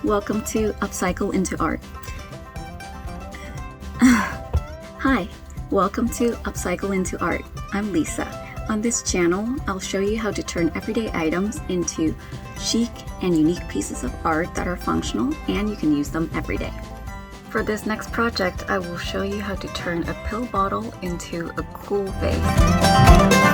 welcome to Upcycle into Art. Hi, welcome to Upcycle into Art. I'm Lisa. On this channel, I'll show you how to turn everyday items into chic and unique pieces of art that are functional and you can use them every day. For this next project, I will show you how to turn a pill bottle into a cool vase.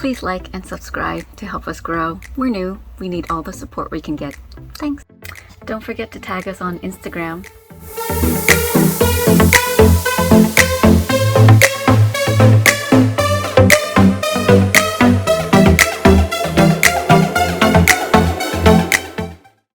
Please like and subscribe to help us grow. We're new. We need all the support we can get. Thanks. Don't forget to tag us on Instagram.